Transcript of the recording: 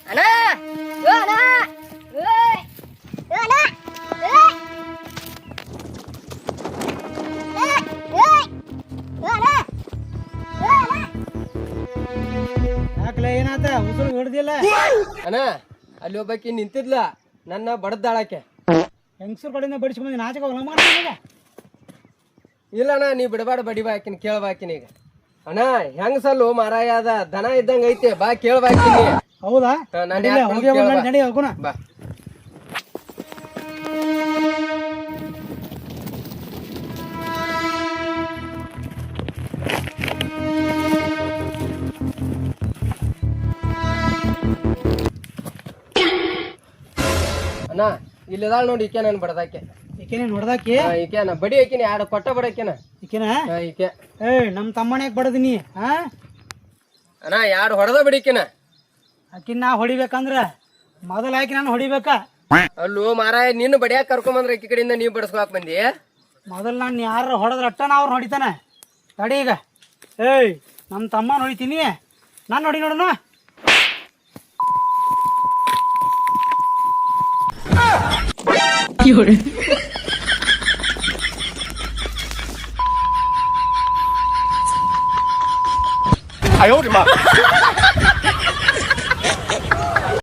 ಅಣ್ಣ ಓ ಅಣ್ಣ ಓಯ್ ಓ ಅಣ್ಣ ಓಯ್ ಓಯ್ ಓ ಅಣ್ಣ ಯಾಕಲೆ ಏನಾತ ಉಸುರು ಹಿಡ್ದಿಲ್ಲ ಅಣ್ಣ ಅಲ್ಲಿ ಒಬ್ಬಾಕಿ ನಿಂತಿದ್ಲ ನನ್ನ ಬಡದ್ದಾಳಕ್ಕೆ ಹೆಂಗಸರು ಕಡೆಯಿಂದ ಬಡಿಸ್ಕೊಂಡು ನಾಚಕ ಹೋಗಲ್ಲ. ಇಲ್ಲ ಅಣ್ಣ ನೀ ಬಿಡಬಾಡ ಬಡಿಬಾಕಿನಿ ಕೇಳ್ಬಾಕಿನಿ ಈಗ ಅಣ್ಣ ಹೆಂಗಸಲ್ಲು ಮಾರಾಯ ಅದ ದನ ಇದ್ದಂಗ ಐತೆ ಬಾ ಕೇಳ್ಬಾಕಿನಿ. ಹೌದಾ ನಡಿ ಹೋಗೋಣ. ಬಾ ಅಣ್ಣ ಇಲ್ಲದಾಳ ನೋಡಿ ಈಕೆ ನನ್ ಬಡದಾಕೆ ಈಕೆನೆ ನೋಡ್ದಾಕಿ ಈಕೆನ ಬಡಿ ಹಾಕಿನಿ ಯಾರು ಕೊಟ್ಟ ಬಡಕೇನ ಈಕೆನ ಈಕೆ ನಮ್ ತಮ್ಮನ್ಯಾಗ ಬಡದಿನಿ ಹಾ ಅಣ್ಣ ಯಾರು ಹೊಡೆದ ಬಡಿಕೆನ ಆಕಿನ ನಾ ಹೊಡಿಬೇಕಂದ್ರ ಮೊದಲ ಆಕಿ ನಾನು ಹೊಡಿಬೇಕ. ಅಲ್ಲೂ ಮಾರಾಯ ನಿನ್ನ ಬಡಿಯಾಕ ಕರ್ಕೊಂಬಂದ್ರ ಈಕಿ ಕಡೆಯಿಂದ ನೀವ್ ಬಡಸ್ಕೊಳಕ್ ಬಂದಿ. ಮೊದಲು ನಾನು ಯಾರು ಹೊಡೆದ್ರ ಅಟ್ಟನ ಅವ್ರು ಹೊಡಿತಾನೆ. ತಡಿ ಈಗ ನಮ್ಮ ತಮ್ಮನ ಹೊಡಿತೀನಿ ನಾನು ಹೊಡಿ ನೋಡೋಣ.哎呦我的妈！